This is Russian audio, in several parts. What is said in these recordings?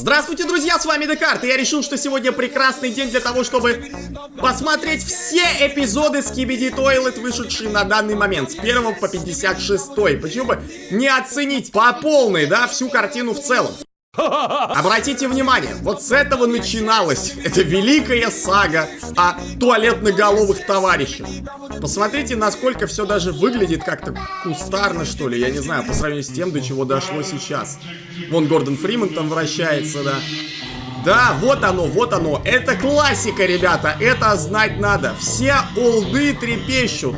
Здравствуйте, друзья, с вами Декарт, и я решил, что сегодня прекрасный день для того, чтобы посмотреть все эпизоды Skibidi Toilet, вышедшие на данный момент, с 1 по 56. Почему бы не оценить по полной, да, всю картину в целом? Обратите внимание, вот с этого начиналась эта великая сага о туалетноголовых товарищах. Посмотрите, насколько все даже выглядит как-то кустарно, что ли, я не знаю, по сравнению с тем, до чего дошло сейчас. Вон Гордон Фриман там вращается, да. Да, вот оно, это классика, ребята, это знать надо. Все олды трепещут.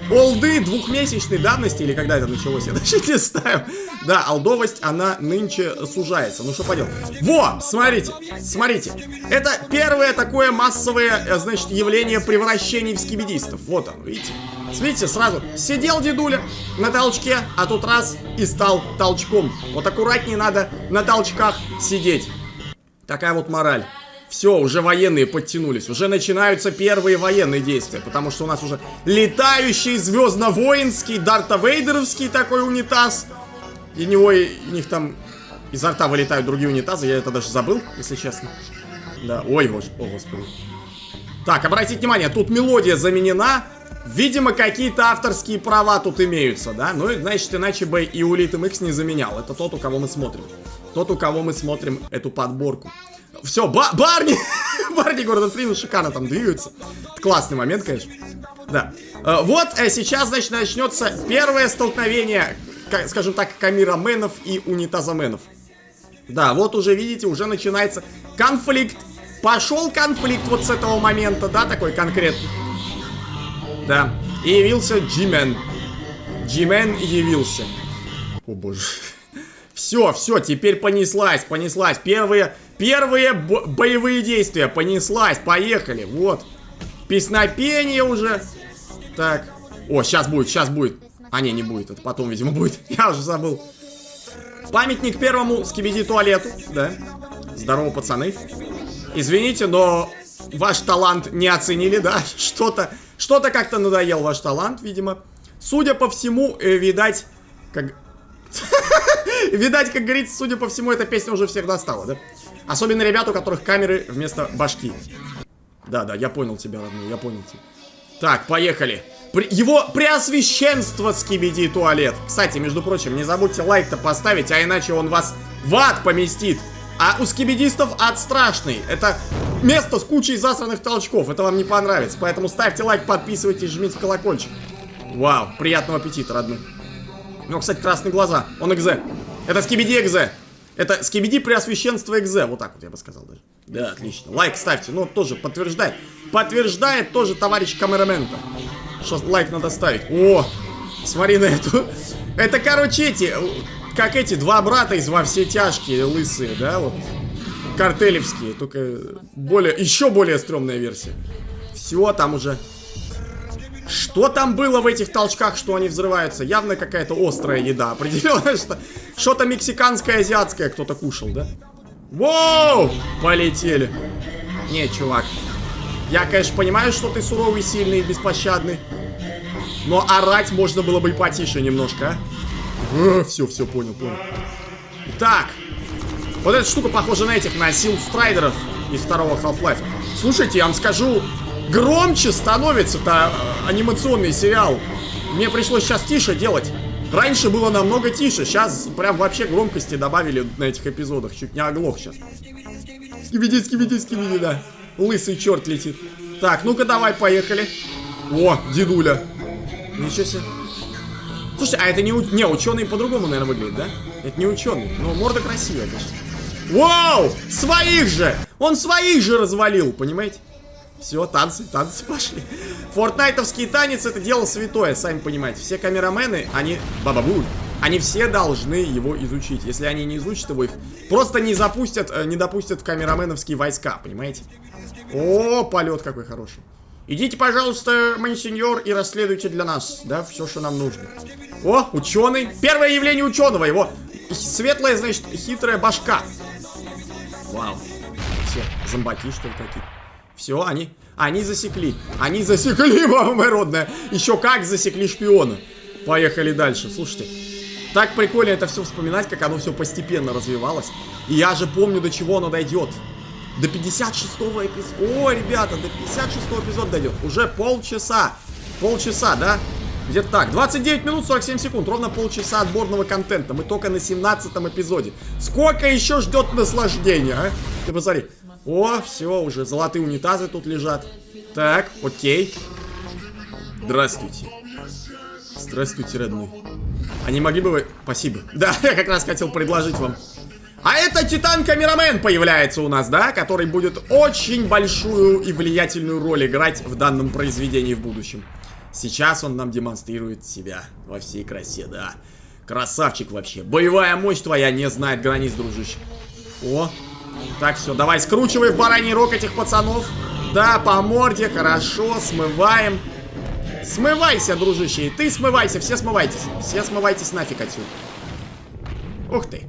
Олды двухмесячной давности, или когда это началось, я даже не знаю. Да, олдовость, она нынче сужается. Ну что поделать. Во, смотрите. Это первое такое массовое, значит, явление превращений в скибидистов. Вот оно, видите? Видите, сразу сидел дедуля на толчке, а тут раз и стал толчком. Вот аккуратнее надо на толчках сидеть. Такая вот мораль. Все, уже военные подтянулись. Уже начинаются первые военные действия. Потому что у нас уже летающий звездно-воинский, Дарта Вейдеровский такой унитаз. И у них там изо рта вылетают другие унитазы. Я это даже забыл, если честно. Да, ой, о господи. Так, обратите внимание, тут мелодия заменена. Видимо, какие-то авторские права тут имеются, да? Ну, значит, иначе бы и Улитым Икс не заменял. Это тот, у кого мы смотрим. Тот, у кого мы смотрим эту подборку. Все, Барни! Барни Гордон Фриман шикарно там двигаются. Это классный момент, конечно. Да. Вот сейчас, значит, начнется первое столкновение, скажем так, камераменов и унитазаменов. Да, вот уже, видите, уже начинается конфликт. Пошел конфликт вот с этого момента, да, такой конкретный. Да. И явился Джи-Мен. Джи-Мен явился. О боже. Все, теперь понеслась. Первые боевые действия. Понеслась, поехали. Вот. Песнопение уже. Так. О, сейчас будет. А, не будет. Это потом, видимо, будет. Я уже забыл. Памятник первому Skibidi туалету. Да. Здорово, пацаны. Извините, но ваш талант не оценили, да? Что-то как-то надоел ваш талант, видимо. Судя по всему, видать, как... Видать, как говорится, судя по всему, эта песня уже всех достала, да? Особенно ребят, у которых камеры вместо башки. Да, я понял тебя, родной, я понял тебя. Так, поехали. Его преосвященство Skibidi туалет. Кстати, между прочим, не забудьте лайк-то поставить, а иначе он вас в ад поместит. А у скибидистов ад страшный. Это место с кучей засранных толчков. Это вам не понравится. Поэтому ставьте лайк, подписывайтесь, жмите колокольчик. Вау, приятного аппетита, родной. У него, кстати, красные глаза. Он Экзе. Это Skibidi Экзе. Это Skibidi преосвященство Экзе. Вот так вот я бы сказал даже. Да, отлично. Лайк ставьте. Ну, тоже подтверждает. Подтверждает тоже товарищ камерамен-то. Что лайк надо ставить. О, смотри на эту. Это, короче, как эти два брата из «Во все тяжкие», лысые, да, вот. Картелевские. Только еще более стрёмная версия. Все, там уже... Что там было в этих толчках, что они взрываются? Явно какая-то острая еда. Определенно, что-то мексиканское, азиатское кто-то кушал, да? Воу! Полетели. Не, чувак. Я, конечно, понимаю, что ты суровый, сильный и беспощадный. Но орать можно было бы и потише немножко, а? Все, понял. Итак. Вот эта штука похожа на Силд Страйдеров из второго Half-Life. Слушайте, я вам скажу... Громче становится-то анимационный сериал. Мне пришлось сейчас тише делать. Раньше было намного тише. Сейчас прям вообще громкости добавили на этих эпизодах. Чуть не оглох сейчас. Skibidi, да. Лысый черт летит. Так, ну-ка давай, поехали. О, дедуля. Ничего себе. Слушайте, а это не ученый по-другому, наверное, выглядит, да? Это не ученый. Но морда красивая, конечно. Вау! Своих же! Он своих же развалил, понимаете? Все, танцы пошли. Фортнайтовский танец — это дело святое, сами понимаете. Все камерамены, они все должны его изучить. Если они не изучат его, их просто не допустят в камераменовские войска, понимаете? О, полет какой хороший. Идите, пожалуйста, монсеньор, и расследуйте для нас, да, все, что нам нужно. О, ученый. Первое явление ученого, его светлая, значит, хитрая башка. Вау. Все, зомбаки, что ли, какие-то. Все, они засекли. Они засекли, мама моя родная. Еще как засекли шпиона. Поехали дальше. Слушайте. Так прикольно это все вспоминать, как оно все постепенно развивалось. И я же помню, до чего оно дойдет. До 56-го эпизода. Ой, ребята, до 56-го эпизода дойдет. Уже полчаса. Полчаса, да? Где-то так. 29 минут 47 секунд. Ровно полчаса отборного контента. Мы только на 17-м эпизоде. Сколько еще ждет наслаждения, а? Ты посмотри. О, все, уже золотые унитазы тут лежат. Так, окей. Здравствуйте. Здравствуйте, родной. А не могли бы вы... Спасибо. Да, я как раз хотел предложить вам. А это Титан-камерамен появляется у нас, да? Который будет очень большую и влиятельную роль играть в данном произведении в будущем. Сейчас он нам демонстрирует себя во всей красе, да. Красавчик вообще. Боевая мощь твоя не знает границ, дружище. О, так, все, давай скручивай в бараний рог этих пацанов. Да, по морде, хорошо, смываем. Смывайся, дружище, и ты смывайся, все смывайтесь. Все смывайтесь нафиг отсюда. Ух ты.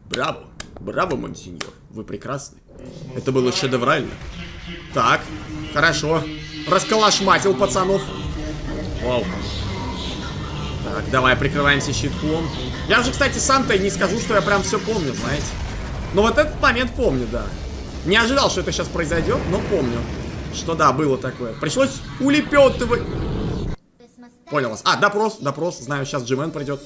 Браво, браво, монсеньор, вы прекрасны. Это было шедеврально. Так, хорошо. Расколошматил пацанов. Вау. Так, давай прикрываемся щитком. Я же, кстати, сам-то и не скажу, что я прям все помню, знаете. Но вот этот момент помню, да. Не ожидал, что это сейчас произойдет, но помню, что да, было такое. Пришлось улепетывать. Понял вас. А, допрос. Знаю, сейчас Джимен придет.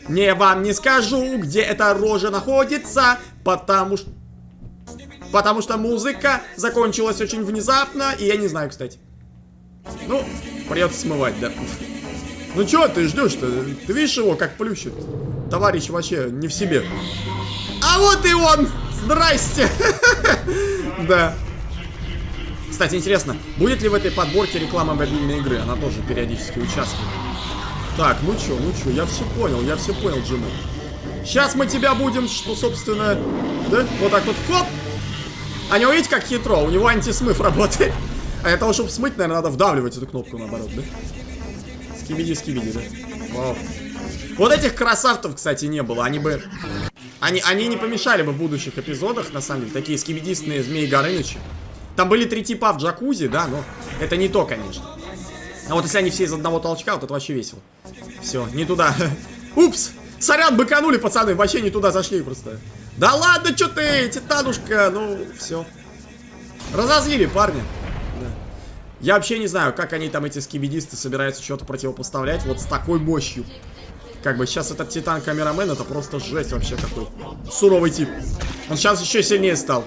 Не вам не скажу, где эта рожа находится, потому что музыка закончилась очень внезапно, и я не знаю, кстати. Ну, придется смывать, да. Ну чё ты ждешь-то? Ты видишь его, как плющит? Товарищ вообще не в себе. А вот и он! Здрасте! Да. Кстати, интересно, будет ли в этой подборке реклама мобильной игры? Она тоже периодически участвует. Так, ну чё, я все понял, Джимми. Сейчас мы тебя будем, что, собственно, да? Вот так вот, хоп! А не увидите, как хитро? У него антисмыв работает. А для того, чтобы смыть, наверное, надо вдавливать эту кнопку наоборот, да? Скибиди, да? Вау. Вот этих красавцев, кстати, не было. Они бы... Они не помешали бы в будущих эпизодах, на самом деле. Такие скибидистные Змеи Горынычи. Там были 3 типа в джакузи, да, но это не то, конечно. А вот если они все из одного толчка, вот это вообще весело. Все, не туда. Упс! Сорян, быканули, пацаны, вообще не туда зашли просто. Да ладно, чё ты, Титанушка, ну, все. Разозлили парня. Да. Я вообще не знаю, как они там, эти скибидисты, собираются что-то противопоставлять вот с такой мощью. Как бы сейчас этот Титан-камерамен, это просто жесть вообще какой. Суровый тип. Он сейчас еще сильнее стал.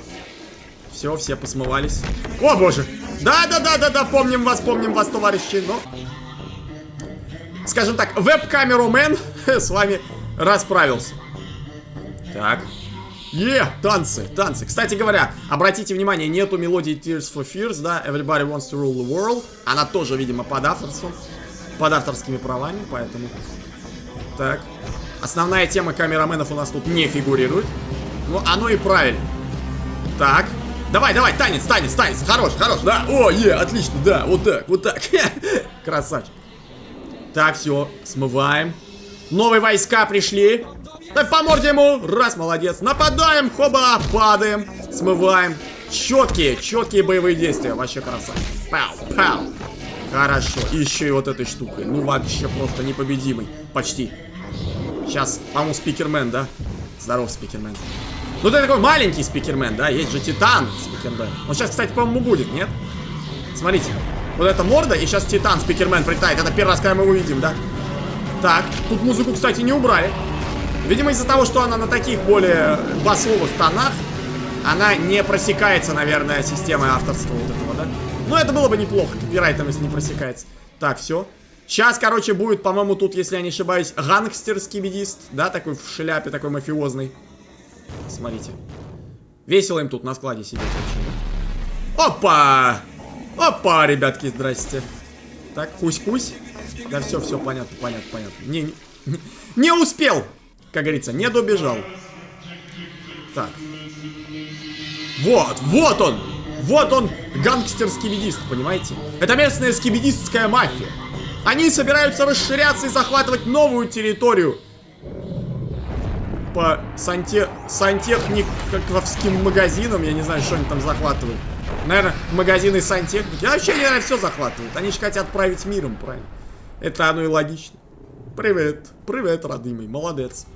Все посмывались. О, боже! Да, помним вас, товарищи, но... Скажем так, веб-камерумен с вами расправился. Так. Танцы. Кстати говоря, обратите внимание, нету мелодии Tears for Fears, да, Everybody Wants to Rule the World. Она тоже, видимо, под авторством, под авторскими правами, поэтому... Так. Основная тема камераменов у нас тут не фигурирует. Ну, оно и правильно. Так. Давай, танец. Хорош, да. Отлично, да, вот так. Красавчик. Так, все, смываем. Новые войска пришли. Так, по морде ему. Раз, молодец. Нападаем, хоба, падаем. Смываем. Четкие боевые действия. Вообще красавчик. Пау. Хорошо. И еще и вот этой штукой. Ну, вообще просто непобедимый. Почти. Сейчас, по-моему, спикермен, да? Здоров, спикермен. Ну, ты такой маленький спикермен, да? Есть же Титан спикермен. Он сейчас, кстати, по-моему, будет, нет? Смотрите. Вот эта морда, и сейчас Титан спикермен прилетает. Это первый раз, когда мы его увидим, да? Так, тут музыку, кстати, не убрали. Видимо, из-за того, что она на таких более басовых тонах, она не просекается, наверное, системой авторства вот этого, да? Ну, это было бы неплохо, копирайтом, если не просекается. Так, все. Сейчас, короче, будет, по-моему, тут, если я не ошибаюсь, гангстерский бедист, да, такой в шляпе, такой мафиозный. Смотрите. Весело им тут на складе сидеть вообще, да? Опа, ребятки, здрасте. Так, кусь-кусь. Да, все, понятно. Не успел, как говорится, не добежал. Так. Вот он, гангстер-скибидист, понимаете? Это местная скибидистская мафия. Они собираются расширяться и захватывать новую территорию. По сантехниковским магазинам, я не знаю, что они там захватывают. Наверное, магазины сантехники. А вообще, наверное, все захватывают. Они же хотят править миром, правильно? Это оно и логично. Привет. Привет, родимый. Молодец.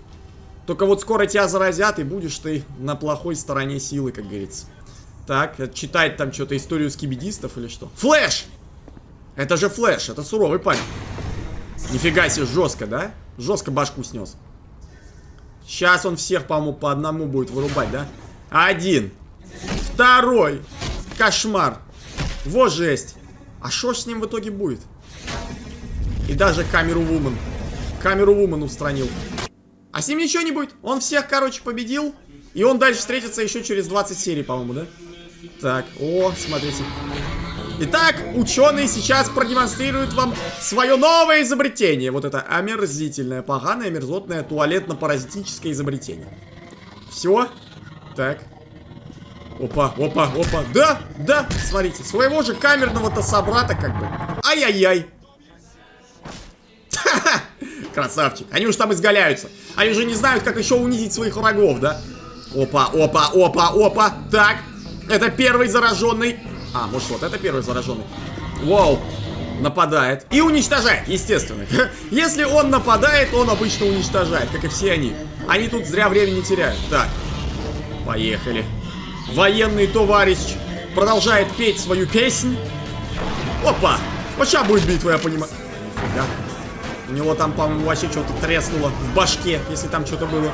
Только вот скоро тебя заразят, и будешь ты на плохой стороне силы, как говорится. Так, читать там что-то историю скибидистов или что? Флэш! Это же Флэш, это суровый парень. Нифига себе, жестко, да? Жестко башку снес. Сейчас он всех, по-моему, по одному будет вырубать, да? Один. Второй. Кошмар. Вот жесть. А что ж с ним в итоге будет? И даже камеру Вумен. Камеру Вумен устранил. А с ним ничего не будет. Он всех, короче, победил. И он дальше встретится еще через 20 серий, по-моему, да? Так, о, смотрите. Итак, ученые сейчас продемонстрируют вам свое новое изобретение. Вот это омерзительное, поганое, мерзотное, туалетно-паразитическое изобретение. Все. Так. Опа, опа, опа. Да, да, смотрите. Своего же камерного-то собрата как бы. Ай-яй-яй. Красавчик. Они уж там изгаляются. Они уже не знают, как еще унизить своих врагов, да? Опа, опа, опа, опа. Так. Это первый зараженный. А, может, вот это первый зараженный. Вау. Нападает. И уничтожает, естественно. Если он нападает, он обычно уничтожает, как и все они. Они тут зря времени теряют. Так. Поехали. Военный товарищ продолжает петь свою песнь. Опа. Вот сейчас будет битва, я понимаю. Нифига. У него там, по-моему, вообще что-то треснуло в башке, если там что-то было.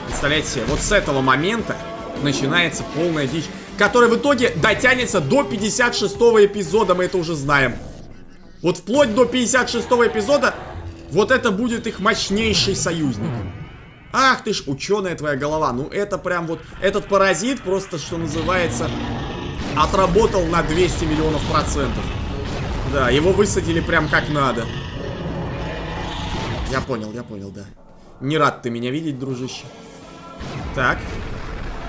Представляете себе, вот с этого момента начинается полная дичь, которая в итоге дотянется до 56-го эпизода, мы это уже знаем. Вот вплоть до 56-го эпизода вот это будет их мощнейший союзник. Ах ты ж, ученая твоя голова. Ну это прям вот, этот паразит просто, что называется, отработал на 200 миллионов процентов. Да, его высадили прям как надо. Я понял, да. Не рад ты меня видеть, дружище. Так.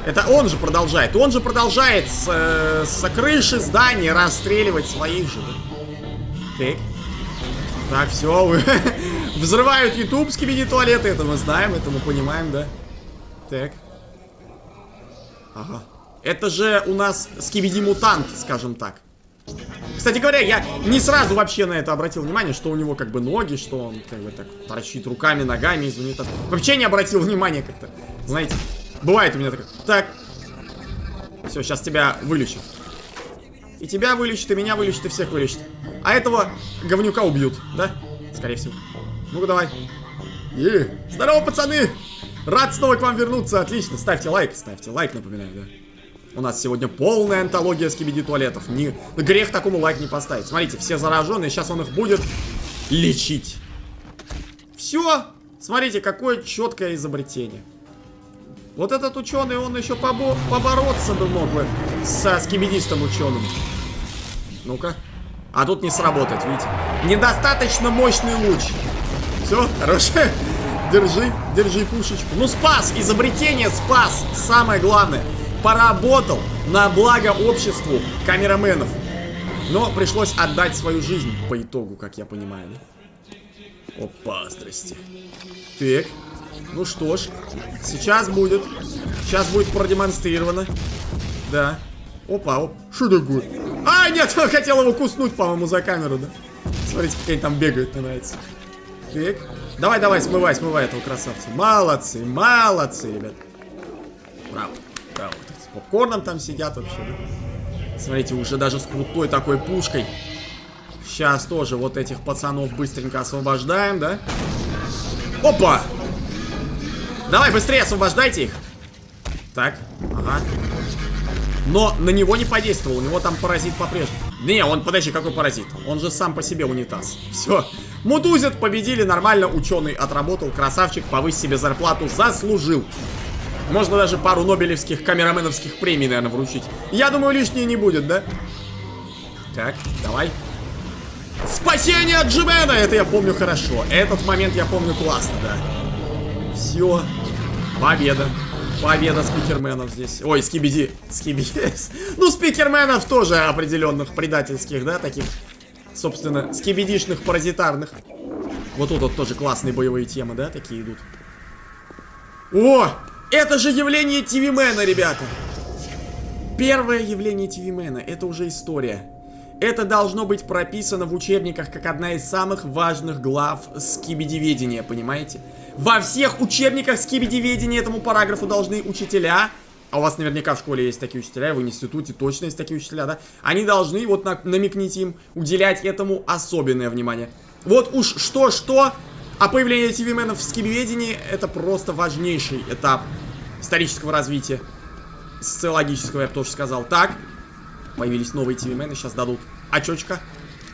Это он же продолжает. Он же продолжает с крыши здания расстреливать своих же. Так. Так, все. Взрывают YouTube скибиди-туалеты. Это мы знаем, это мы понимаем, да? Так. Ага. Это же у нас скибиди-мутант, скажем так. Кстати говоря, я не сразу вообще на это обратил внимание, что у него как бы ноги, что он как бы так торчит руками, ногами из унитаза. Вообще не обратил внимания как-то. Знаете, бывает у меня такое. Так. Все, сейчас тебя вылечат. И тебя вылечат, и меня вылечат, и всех вылечат. А этого говнюка убьют, да? Скорее всего. Ну-ка, давай. Здорово, пацаны! Рад снова к вам вернуться. Отлично. Ставьте лайк, напоминаю, да. У нас сегодня полная антология скибиди-туалетов. Грех такому лайк не поставить. Смотрите, все зараженные, сейчас он их будет лечить. Все. Смотрите, какое четкое изобретение. Вот этот ученый, он еще побороться бы мог бы со скибидистом ученым. Ну-ка. А тут не сработает, видите. Недостаточно мощный луч. Все, хорошо. Держи пушечку. Ну, спас, изобретение спас. Самое главное. Поработал на благо обществу камераменов. Но пришлось отдать свою жизнь по итогу, как я понимаю. Да? Опа, здрасте. Так. Ну что ж. Сейчас будет продемонстрировано. Да. Опа, оп. Что такое? А, нет, он хотел его куснуть, по-моему, за камеру, да? Смотрите, как они там бегают, мне нравится. Так. Давай, смывай этого красавца. Молодцы, ребят. Браво. С попкорном там сидят вообще, да? Смотрите, уже даже с крутой такой пушкой. Сейчас тоже вот этих пацанов быстренько освобождаем, да? Опа! Давай, быстрее освобождайте их. Так, ага. Но на него не подействовал, у него там паразит по-прежнему. Не, он, подожди, какой паразит? Он же сам по себе унитаз. Все. Мутузят, победили, нормально, ученый отработал, красавчик, повысь себе зарплату, заслужил. Можно даже пару нобелевских камераменовских премий, наверное, вручить. Я думаю, лишнее не будет, да? Так, давай. Спасение от Джимена! Это я помню хорошо. Этот момент я помню классно, да. Все. Победа. Победа спикерменов здесь. Ой, скибиди. Ну, спикерменов тоже определенных предательских, да, таких, собственно, скибидишных, паразитарных. Вот тут вот тоже классные боевые темы, да, такие идут. О! Это же явление ТВ-мена, ребята. Первое явление ТВ-мена. Это уже история. Это должно быть прописано в учебниках как одна из самых важных глав скибидиведения, понимаете? Во всех учебниках скибидиведения этому параграфу должны учителя, а у вас наверняка в школе есть такие учителя, и в институте точно есть такие учителя, да? Они должны, вот намекните им, уделять этому особенное внимание. Вот уж что-что, а появление ТВ-менов в скибидиведении это просто важнейший этап исторического развития. Социологического, я бы тоже сказал. Так, появились новые ТВ-мены, сейчас дадут очочка.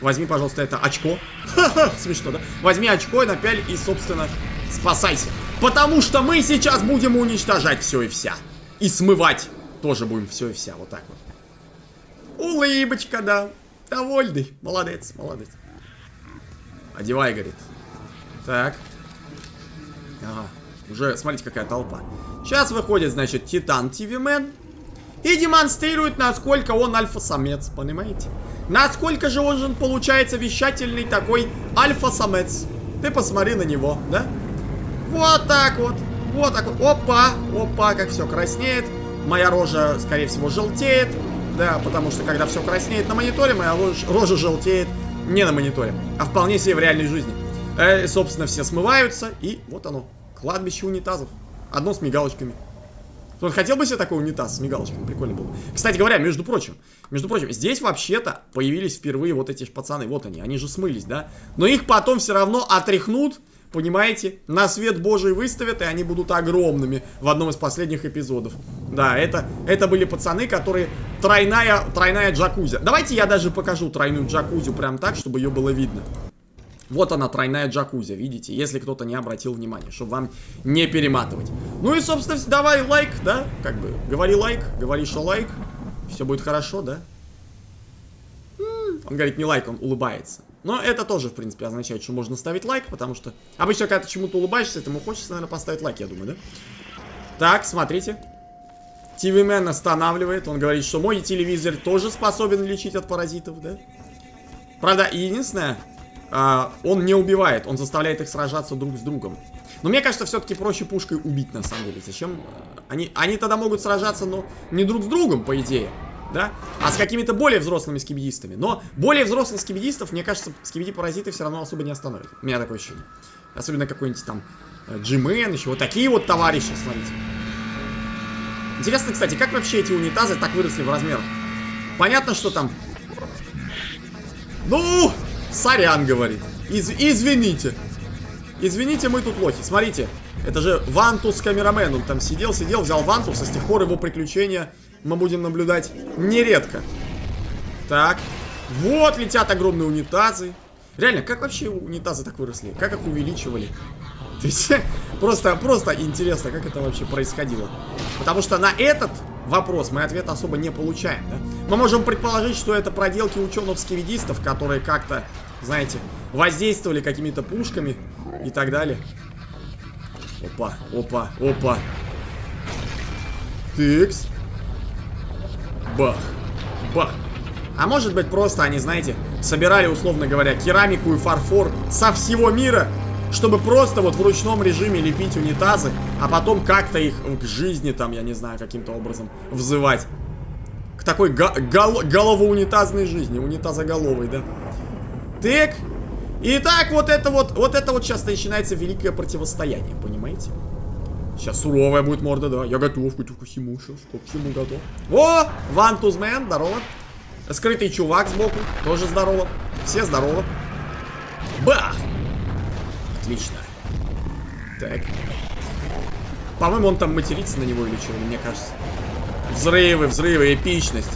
Возьми, пожалуйста, это очко. Ха-ха, смешно, да? Возьми очко и напяль, и, собственно, спасайся. Потому что мы сейчас будем уничтожать все и вся. И смывать тоже будем все и вся, вот так вот. Улыбочка, да. Довольный, молодец, молодец. Одевай, говорит. Так. Ага, уже, смотрите, какая толпа. Сейчас выходит, значит, Титан ТВ-мен. И демонстрирует, насколько он альфа-самец, понимаете? Насколько же он получается вещательный такой альфа-самец. Ты посмотри на него, да? Вот так вот. Вот так вот. Опа, опа, как все краснеет. Моя рожа, скорее всего, желтеет. Да, потому что когда все краснеет на мониторе, моя рожа желтеет не на мониторе, а вполне себе в реальной жизни. Собственно, все смываются. И вот оно. Кладбище унитазов. Одно с мигалочками. Он хотел бы себе такой унитаз с мигалочками, прикольно было. Кстати говоря, между прочим, здесь вообще-то появились впервые вот эти пацаны, вот они же смылись, да? Но их потом все равно отряхнут, понимаете, на свет Божий выставят, и они будут огромными в одном из последних эпизодов. Да, это были пацаны, которые тройная джакузи. Давайте я даже покажу тройную джакузи прям так, чтобы ее было видно. Вот она, тройная джакузи, видите, если кто-то не обратил внимания, чтобы вам не перематывать. Ну и, собственно, давай лайк, да, как бы, говори лайк, говори, что лайк, все будет хорошо, да. Он говорит не лайк, он улыбается. Но это тоже, в принципе, означает, что можно ставить лайк, потому что обычно, когда ты чему-то улыбаешься, этому хочется, наверное, поставить лайк, я думаю, да. Так, смотрите. ТВ-мен останавливает, он говорит, что мой телевизор тоже способен лечить от паразитов, да. Правда, единственное... он не убивает, он заставляет их сражаться друг с другом. Но мне кажется, все-таки проще пушкой убить, на самом деле. Зачем? Они тогда могут сражаться, но не друг с другом, по идее, да? А с какими-то более взрослыми скибидистами. Но более взрослых скибидистов, мне кажется, скибиди-паразиты все равно особо не остановят. У меня такое ощущение. Особенно какой-нибудь там G-мен, еще вот такие вот товарищи, смотрите. Интересно, кстати, как вообще эти унитазы так выросли в размерах? Понятно, что там... Ну... Сорян, говорит. Извините. Извините, мы тут лохи. Смотрите, это же Вантус камерамен. Он там сидел, взял Вантуса. С тех пор его приключения мы будем наблюдать нередко. Так. Вот летят огромные унитазы. Реально, как вообще унитазы так выросли? Как их увеличивали? То есть, просто интересно, как это вообще происходило. Потому что на этот вопрос мы ответа особо не получаем, да? Мы можем предположить, что это проделки ученых-скибидистов, которые как-то, знаете, воздействовали какими-то пушками и так далее. Опа, опа, опа. Тыкс. Бах. Бах. А может быть, просто они, знаете, собирали, условно говоря, керамику и фарфор со всего мира, чтобы просто вот в ручном режиме лепить унитазы, а потом как-то их к жизни там, я не знаю, каким-то образом взывать. К такой головоунитазной жизни, унитазоголовой, да. Так. Итак, вот это вот сейчас начинается великое противостояние, понимаете? Сейчас суровая будет морда, да. Я готов ко всему сейчас, ко всему готов. О, Вантузмен, здорово. Скрытый чувак сбоку, тоже здорово. Все здорово. Бах! Отлично. Так. По-моему, он там матерится на него или что, мне кажется. Взрывы, эпичность.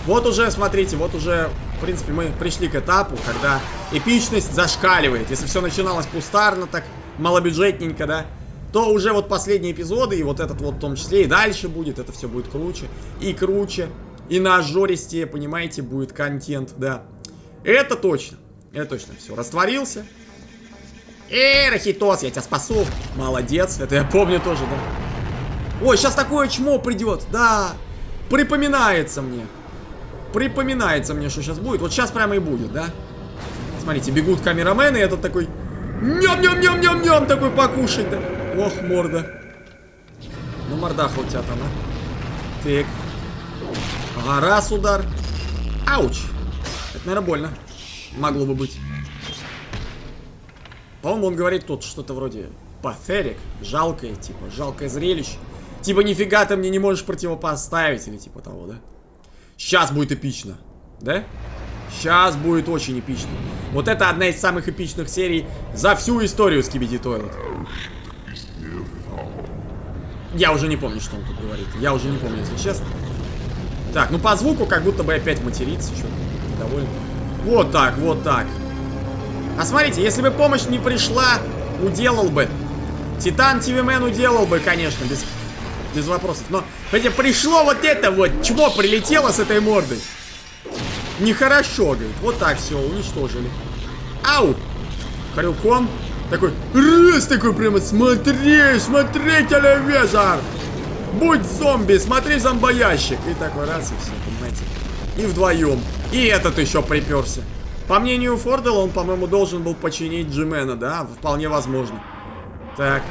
Вот уже, смотрите, вот уже, в принципе, мы пришли к этапу, когда эпичность зашкаливает. Если все начиналось пустарно, так малобюджетненько, да, то уже вот последние эпизоды, и вот этот вот в том числе, и дальше будет, это все будет круче, и нажористее, понимаете, будет контент, да. Это точно, все, растворился. Рахитос, я тебя спасу. Молодец, это я помню тоже, да. Ой, сейчас такое чмо придет, да. Припоминается мне, что сейчас будет. Вот сейчас прямо и будет, да. Смотрите, бегут камерамены, и этот такой ням-ням-ням-ням-ням, такой покушать, да. Ох, морда. Ну, мордаха у тебя там, а. Так. Ага, раз удар. Ауч. Это, наверное, больно. Могло бы быть. По-моему, он говорит тут что-то вроде патерик, жалкое, типа, жалкое зрелище. Типа, нифига ты мне не можешь противопоставить, или типа того, да? Сейчас будет эпично, да? Сейчас будет очень эпично. Вот это одна из самых эпичных серий за всю историю Skibidi Toilet. Я уже не помню, что он тут говорит. Я уже не помню, если честно. Так, ну по звуку как будто бы опять матерится. Что-то недоволен. Вот так, вот так. А смотрите, если бы помощь не пришла, уделал бы. Титан ТВ Мэн уделал бы, конечно, без вопросов. Но, смотрите, пришло вот это вот, чмо прилетело с этой мордой. Нехорошо, говорит. Вот так все, уничтожили. Ау! Хрюкон. Такой, раз такой прямо, смотри, смотри телевизор. Будь зомби, смотри зомбоящик. И такой раз, и все, понимаете. И вдвоем. И этот еще приперся. По мнению Фордела, он, по-моему, должен был починить Джимена, да? Вполне возможно. Так.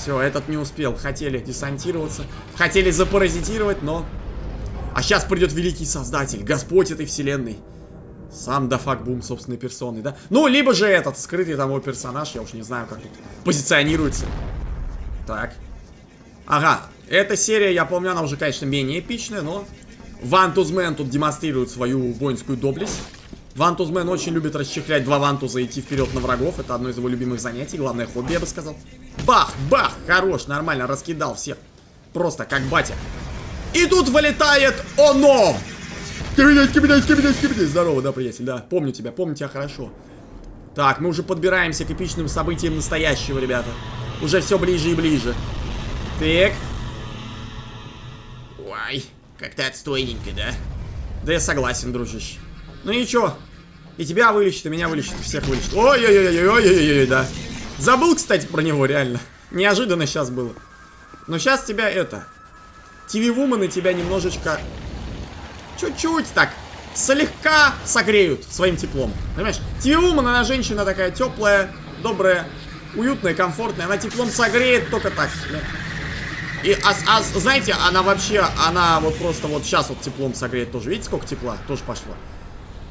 Все, этот не успел. Хотели десантироваться. Хотели запаразитировать, но... А сейчас придет великий создатель, Господь этой вселенной. Сам Дафак Бум собственной персоной, да? Ну, либо же этот скрытый там его персонаж, я уж не знаю, как тут позиционируется. Так. Ага, эта серия, я помню, она уже, конечно, менее эпичная, но... Вантузмен тут демонстрирует свою воинскую доблесть. Вантузмен очень любит расчехлять два вантуза и идти вперед на врагов. Это одно из его любимых занятий, главное хобби, я бы сказал. Бах, бах, хорош, нормально, раскидал всех. Просто как батя. И тут вылетает оно! Скибиди. Здорово, да, приятель, да. Помню тебя хорошо. Так, мы уже подбираемся к эпичным событиям настоящего, ребята. Уже все ближе и ближе. Так. Ой, как-то отстойненько, да? Да я согласен, дружище. Ну ничего. И тебя вылечит, и меня вылечит, и всех вылечит. Ой-ой-ой-ой-ой-ой-ой, да. Забыл, кстати, про него, реально. Неожиданно сейчас было. Но сейчас тебя это... ТВ-вумены тебя немножечко... Чуть-чуть так, слегка согреют своим теплом. Понимаешь? ТВ-вумен, она женщина такая теплая, добрая, уютная, комфортная. Она теплом согреет только так. Да? И, знаете, она вообще, она вот просто вот сейчас вот теплом согреет тоже. Видите, сколько тепла? Тоже пошло.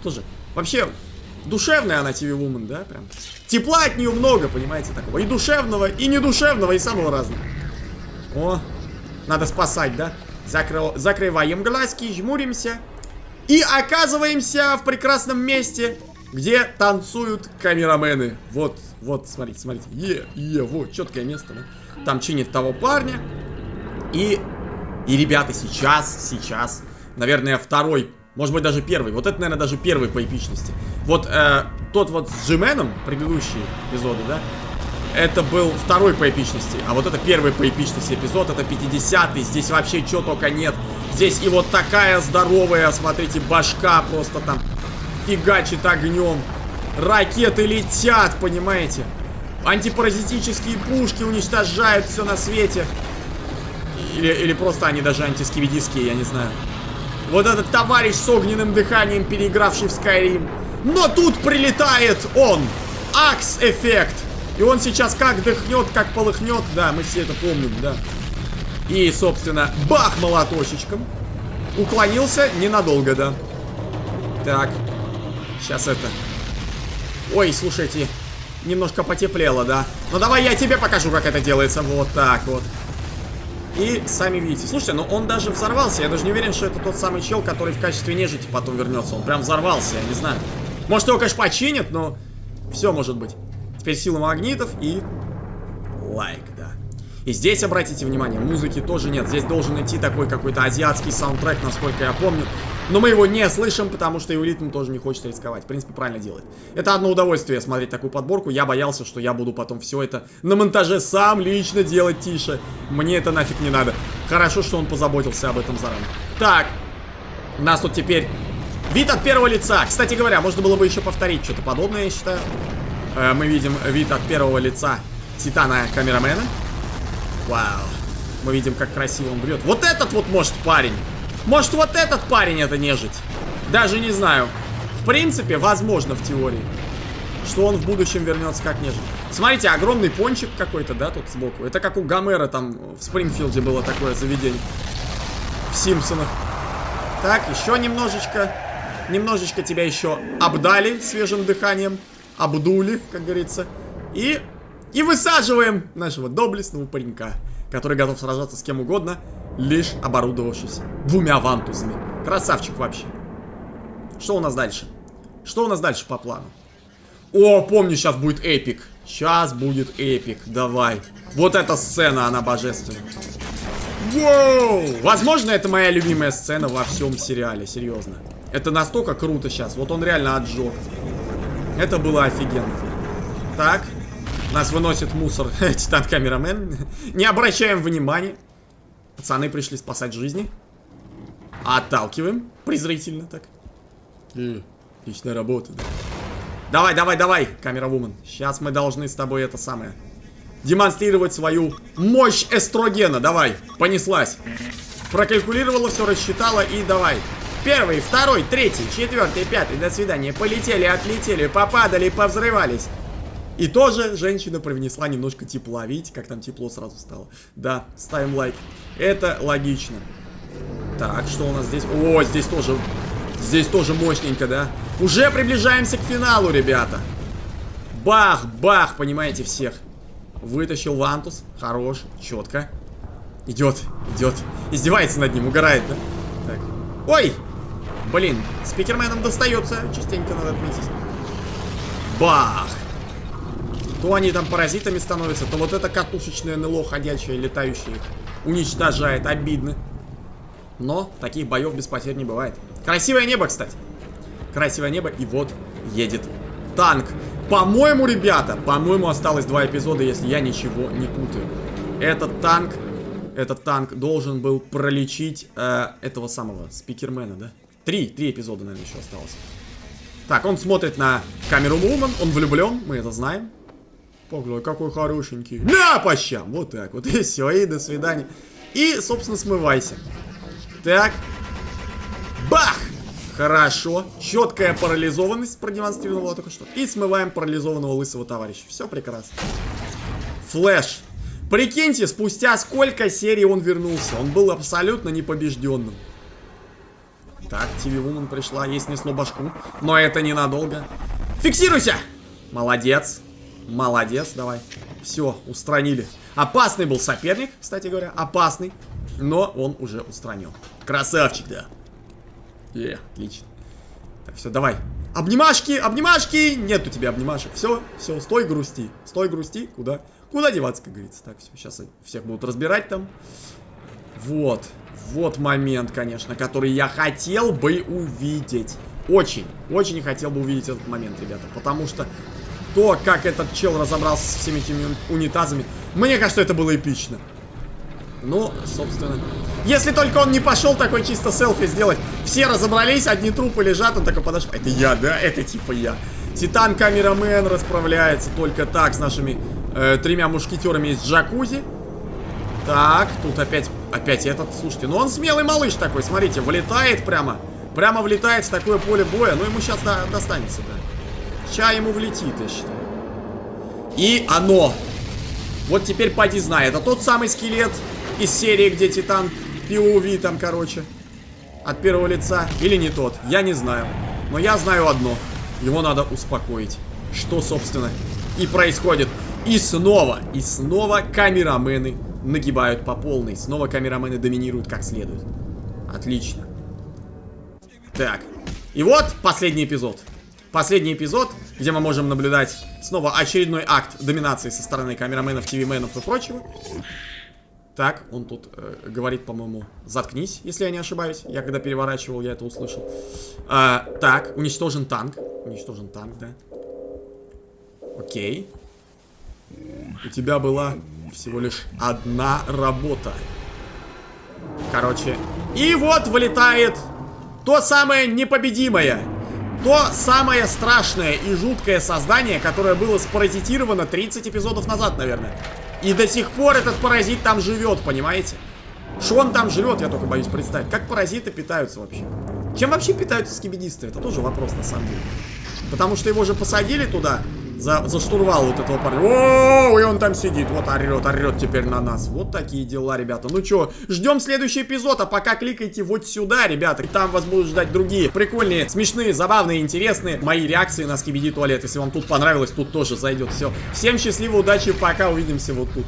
Тоже. Вообще, душевная она ТВ-вумен, да? Прям. Тепла от нее много, понимаете, такого. И душевного, и недушевного, и самого разного. О, надо спасать, да? Закрываем глазки, жмуримся. И оказываемся в прекрасном месте, где танцуют камерамены. Вот, вот, смотрите, смотрите. Вот, четкое место, да? Там чинит того парня. И ребята, сейчас, наверное, второй, может быть, даже первый. Вот это, наверное, даже первый по эпичности. Вот тот вот с Джименом, предыдущие эпизоды, да? Это был второй по эпичности. А вот это первый по эпичности эпизод. Это 50-й. Здесь вообще чего только нет. Здесь и вот такая здоровая, смотрите, башка просто там фигачит огнем. Ракеты летят, понимаете? Антипаразитические пушки уничтожают все на свете. Или просто они даже антискибидистские, я не знаю. Вот этот товарищ с огненным дыханием, переигравший в Skyrim. Но тут прилетает он. Акс-эффект. И он сейчас как дыхнет, как полыхнет. Да, мы все это помним, да. И, собственно, бах молоточечком. Уклонился ненадолго, да. Так. Сейчас это. Ой, слушайте. Немножко потеплело, да. Ну давай я тебе покажу, как это делается. Вот так вот. И сами видите. Слушайте, ну он даже взорвался. Я даже не уверен, что это тот самый чел, который в качестве нежити потом вернется. Он прям взорвался, я не знаю. Может, его, конечно, починят, но все может быть. Теперь сила магнитов и лайк, да. И здесь, обратите внимание, музыки тоже нет. Здесь должен идти такой какой-то азиатский саундтрек, насколько я помню. Но мы его не слышим, потому что Юлитм тоже не хочет рисковать. В принципе, правильно делает. Это одно удовольствие смотреть такую подборку. Я боялся, что я буду потом все это на монтаже сам лично делать тише. Мне это нафиг не надо. Хорошо, что он позаботился об этом заранее. Так, у нас тут теперь вид от первого лица. Кстати говоря, можно было бы еще повторить что-то подобное, я считаю. Мы видим вид от первого лица Титана Камерамена. Вау. Мы видим, как красиво он бьет. Вот этот вот, может, парень. Может, вот этот парень это нежить. Даже не знаю. В принципе, возможно, в теории, что он в будущем вернется как нежить. Смотрите, огромный пончик какой-то, да, тут сбоку. Это как у Гомера там в Спрингфилде было такое заведение. В Симпсонах. Так, еще немножечко. Немножечко тебя еще обдали свежим дыханием. Обдули, как говорится. И высаживаем нашего доблестного паренька, который готов сражаться с кем угодно, лишь оборудовавшись 2 вантусами. Красавчик вообще. Что у нас дальше? Что у нас дальше по плану? О, помню, сейчас будет эпик. Сейчас будет эпик. Давай. Вот эта сцена, она божественная. Воу! Возможно, это моя любимая сцена во всем сериале. Серьезно. Это настолько круто сейчас. Вот он реально отжег. Это было офигенно. Так. Нас выносит мусор. Титан-камерамен. Не обращаем внимания. Пацаны пришли спасать жизни. Отталкиваем. Презрительно так. Отличная работа. Да. Давай, давай, давай, камера-вумен. Сейчас мы должны с тобой это самое демонстрировать свою мощь эстрогена. Давай, понеслась. Прокалькулировала, все рассчитала и давай. 1, 2, 3, 4, 5. До свидания. Полетели, отлетели, попадали, повзрывались. И тоже женщина привнесла немножко тепла. Видите, как там тепло сразу стало? Да, ставим лайк. Это логично. Так, что у нас здесь? О, здесь тоже мощненько, да? Уже приближаемся к финалу, ребята. Бах, бах, понимаете, всех. Вытащил вантус. Хорош, четко. Идет. Издевается над ним, угорает, да? Так. Ой! Блин, спикерменам достается. Частенько надо отметить. Бах! То они там паразитами становятся, то вот это катушечное НЛО ходячее, летающее их уничтожает. Обидно. Но таких боев без потерь не бывает. Красивое небо, кстати. Красивое небо, и вот едет танк. По-моему, ребята, по-моему, осталось 2 эпизода, если я ничего не путаю. Этот танк должен был пролечить этого самого спикермена, да? 3 эпизода, наверное, еще осталось. Так, он смотрит на камеру Вумен, он влюблен, мы это знаем. Погляд, какой хорошенький. На, по щам, вот так вот, и все, и до свидания. И, собственно, смывайся. Так. Бах! Хорошо. Четкая парализованность продемонстрировала только что. И смываем парализованного лысого товарища. Все прекрасно. Флэш. Прикиньте, спустя сколько серий он вернулся. Он был абсолютно непобежденным. Так, TV-Woman пришла. Ей снесло башку. Но это ненадолго. Фиксируйся! Молодец. Молодец, давай. Все, устранили. Опасный был соперник, кстати говоря. Опасный. Но он уже устранен. Красавчик, да. Отлично. Так, все, давай. Обнимашки, обнимашки. Нет у тебя обнимашек. Все, стой, грусти. Стой, грусти. Куда деваться, как говорится. Так, все, сейчас всех будут разбирать там. Вот момент, конечно, который я хотел бы увидеть. Очень хотел бы увидеть этот момент, ребята. Потому что то, как этот чел разобрался со всеми этими унитазами, мне кажется, это было эпично. Ну, собственно, если только он не пошел такой чисто селфи сделать. Все разобрались, одни трупы лежат, он такой подошел. Это я, да? Это типа я. Титан-камерамен расправляется только так с нашими 3 мушкетерами из джакузи. Так, тут опять этот, слушайте, ну он смелый малыш такой, смотрите, влетает прямо влетает в такое поле боя. Ну ему сейчас достанется, да. Ща ему влетит, я считаю. И оно. Вот теперь поди знай, это тот самый скелет из серии, где Титан POV там, короче, от первого лица. Или не тот, я не знаю. Но я знаю одно. Его надо успокоить. Что, собственно, и происходит. И снова камерамены нагибают по полной. Снова камерамены доминируют как следует. Отлично. Так. И вот последний эпизод. Последний эпизод, где мы можем наблюдать снова очередной акт доминации со стороны камераменов, ТВ-менов и прочего. Так, он тут говорит, по-моему, заткнись, если я не ошибаюсь. Я когда переворачивал, я это услышал. Так, уничтожен танк. Уничтожен танк, да. Окей. У тебя была всего лишь одна работа. Короче. И вот вылетает то самое непобедимое. То самое страшное и жуткое создание, которое было спаразитировано 30 эпизодов назад, наверное. И до сих пор этот паразит там живет, понимаете? Что он там живет, я только боюсь представить. Как паразиты питаются вообще? Чем вообще питаются скибидисты? Это тоже вопрос, на самом деле. Потому что его же посадили туда за штурвал вот этого парня. О, и он там сидит, вот орет теперь на нас. Вот такие дела, ребята. Ну чё, ждем следующий эпизод, а пока кликайте вот сюда, ребята. И там вас будут ждать другие прикольные, смешные, забавные, интересные мои реакции на Скибиди Туалет. Если вам тут понравилось, тут тоже зайдет. Все. Всем счастливо, удачи, пока, увидимся вот тут.